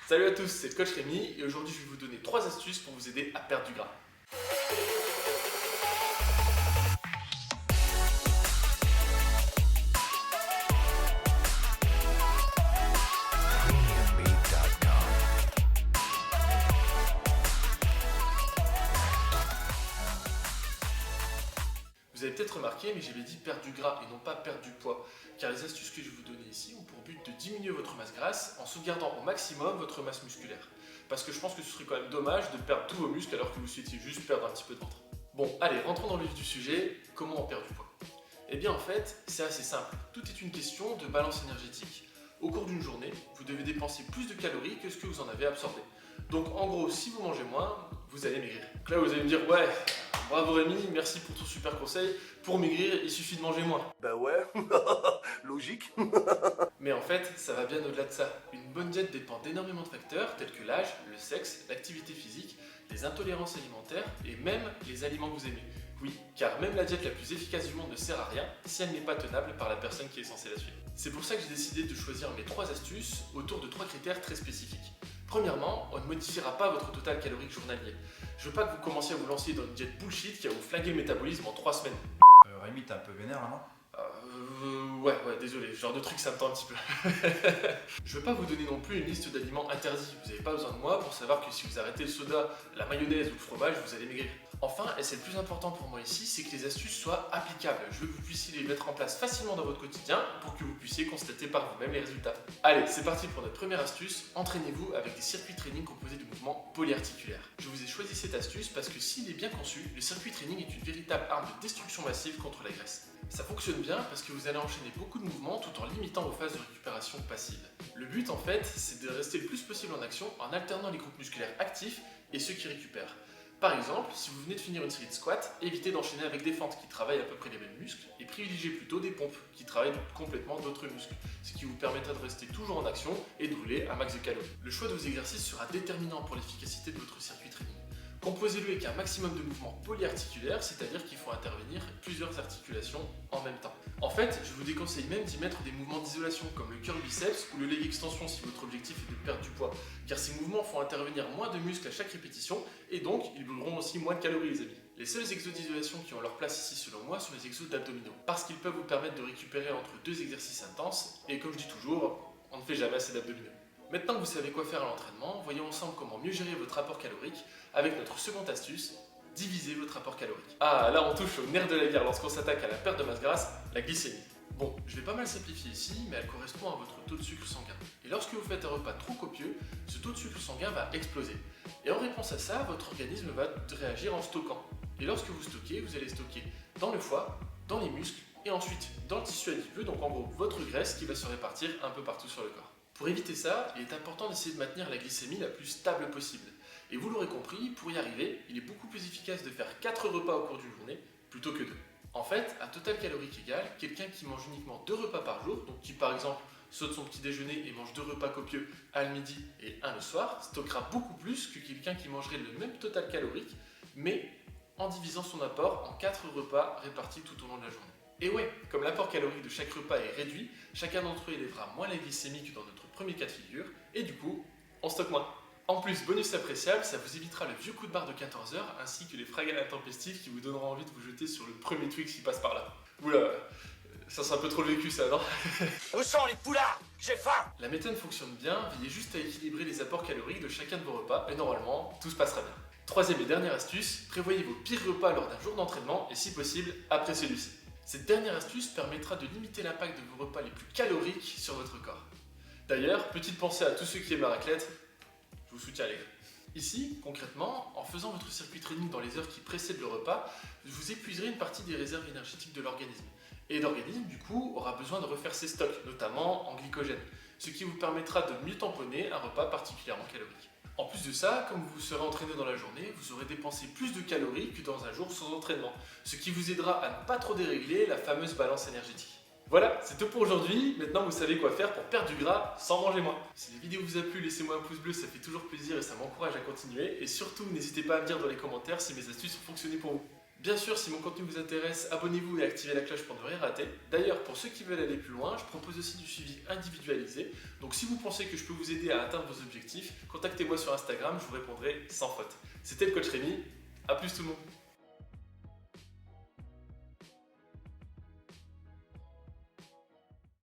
Salut à tous, c'est le coach Rémi et aujourd'hui je vais vous donner 3 astuces pour vous aider à perdre du gras. Vous avez peut-être remarqué, mais j'avais dit perdre du gras et non pas perdre du poids, car les astuces que je vais vous donner ici ont pour but de diminuer votre masse grasse en sauvegardant au maximum votre masse musculaire. Parce que je pense que ce serait quand même dommage de perdre tous vos muscles alors que vous souhaitiez juste perdre un petit peu de ventre. Bon, allez, rentrons dans le vif du sujet, comment on perd du poids? Eh bien en fait, c'est assez simple, tout est une question de balance énergétique. Au cours d'une journée, vous devez dépenser plus de calories que ce que vous en avez absorbé. Donc en gros, si vous mangez moins, vous allez maigrir. Donc là vous allez me dire, ouais, bravo Rémi, merci pour ton super conseil. Pour maigrir, il suffit de manger moins. Bah ouais, logique. Mais en fait, ça va bien au-delà de ça. Une bonne diète dépend d'énormément de facteurs tels que l'âge, le sexe, l'activité physique, les intolérances alimentaires et même les aliments que vous aimez. Oui, car même la diète la plus efficace du monde ne sert à rien si elle n'est pas tenable par la personne qui est censée la suivre. C'est pour ça que j'ai décidé de choisir mes 3 astuces autour de 3 critères très spécifiques. Premièrement, on ne modifiera pas votre total calorique journalier. Je veux pas que vous commenciez à vous lancer dans une diète bullshit qui va vous flinguer le métabolisme en 3 semaines. Rémi, t'es un peu vénère là, non? Ouais, désolé, ce genre de truc ça me tend un petit peu. Je veux pas vous donner non plus une liste d'aliments interdits. Vous n'avez pas besoin de moi pour savoir que si vous arrêtez le soda, la mayonnaise ou le fromage, vous allez maigrir. Enfin, et c'est le plus important pour moi ici, c'est que les astuces soient applicables. Je veux que vous puissiez les mettre en place facilement dans votre quotidien pour que vous puissiez constater par vous-même les résultats. Allez, c'est parti pour notre première astuce. Entraînez-vous avec des circuits training composés de mouvements polyarticulaires. Je vous ai choisi cette astuce parce que s'il est bien conçu, le circuit training est une véritable arme de destruction massive contre la graisse. Ça fonctionne bien parce que vous allez enchaîner beaucoup de mouvements tout en limitant vos phases de récupération passive. Le but en fait, c'est de rester le plus possible en action en alternant les groupes musculaires actifs et ceux qui récupèrent. Par exemple, si vous venez de finir une série de squats, évitez d'enchaîner avec des fentes qui travaillent à peu près les mêmes muscles et privilégiez plutôt des pompes qui travaillent complètement d'autres muscles, ce qui vous permettra de rester toujours en action et de rouler un max de calories. Le choix de vos exercices sera déterminant pour l'efficacité de votre circuit training. Composez-le avec un maximum de mouvements polyarticulaires, c'est-à-dire qu'il faut intervenir plusieurs articulations en même temps. En fait, je vous déconseille même d'y mettre des mouvements d'isolation comme le curl biceps ou le leg extension si votre objectif est de perdre du poids, car ces mouvements font intervenir moins de muscles à chaque répétition et donc ils brûleront aussi moins de calories les amis. Les seuls exos d'isolation qui ont leur place ici selon moi sont les exos d'abdominaux, parce qu'ils peuvent vous permettre de récupérer entre 2 exercices intenses et comme je dis toujours, on ne fait jamais assez d'abdominaux. Maintenant que vous savez quoi faire à l'entraînement, voyons ensemble comment mieux gérer votre apport calorique avec notre seconde astuce, diviser votre apport calorique. Ah, là on touche au nerf de la guerre lorsqu'on s'attaque à la perte de masse grasse, la glycémie. Bon, je vais pas mal simplifier ici, mais elle correspond à votre taux de sucre sanguin. Et lorsque vous faites un repas trop copieux, ce taux de sucre sanguin va exploser. Et en réponse à ça, votre organisme va réagir en stockant. Et lorsque vous stockez, vous allez stocker dans le foie, dans les muscles, et ensuite dans le tissu adipeux, donc en gros votre graisse qui va se répartir un peu partout sur le corps. Pour éviter ça, il est important d'essayer de maintenir la glycémie la plus stable possible. Et vous l'aurez compris, pour y arriver, il est beaucoup plus efficace de faire 4 repas au cours d'une journée plutôt que 2. En fait, à total calorique égal, quelqu'un qui mange uniquement 2 repas par jour, donc qui par exemple saute son petit déjeuner et mange 2 repas copieux à le midi et un le soir, stockera beaucoup plus que quelqu'un qui mangerait le même total calorique, mais en divisant son apport en 4 repas répartis tout au long de la journée. Et ouais, comme l'apport calorique de chaque repas est réduit, chacun d'entre eux élèvera moins la glycémie que dans notre premier cas de figure, et du coup, on stocke moins. En plus, bonus appréciable, ça vous évitera le vieux coup de barre de 14 heures ainsi que les fringales intempestives qui vous donneront envie de vous jeter sur le premier Twix qui passe par là. Oula, ça c'est un peu trop le vécu ça, non? Où sont les poulards? J'ai faim. La méthode fonctionne bien, veillez juste à équilibrer les apports caloriques de chacun de vos repas et normalement, tout se passera bien. Troisième et dernière astuce, prévoyez vos pires repas lors d'un jour d'entraînement et si possible, après celui-ci. Cette dernière astuce permettra de limiter l'impact de vos repas les plus caloriques sur votre corps. D'ailleurs, petite pensée à tous ceux qui aiment la raclette, je vous soutiens les gars. Ici, concrètement, en faisant votre circuit training dans les heures qui précèdent le repas, vous épuiserez une partie des réserves énergétiques de l'organisme. Et l'organisme, du coup, aura besoin de refaire ses stocks, notamment en glycogène, ce qui vous permettra de mieux tamponner un repas particulièrement calorique. En plus de ça, comme vous serez entraîné dans la journée, vous aurez dépensé plus de calories que dans un jour sans entraînement, ce qui vous aidera à ne pas trop dérégler la fameuse balance énergétique. Voilà, c'est tout pour aujourd'hui. Maintenant, vous savez quoi faire pour perdre du gras sans manger moins. Si la vidéo vous a plu, laissez-moi un pouce bleu, ça fait toujours plaisir et ça m'encourage à continuer. Et surtout, n'hésitez pas à me dire dans les commentaires si mes astuces ont fonctionné pour vous. Bien sûr, si mon contenu vous intéresse, abonnez-vous et activez la cloche pour ne rien rater. D'ailleurs, pour ceux qui veulent aller plus loin, je propose aussi du suivi individualisé. Donc si vous pensez que je peux vous aider à atteindre vos objectifs, contactez-moi sur Instagram, je vous répondrai sans faute. C'était le coach Rémi, à plus tout le monde.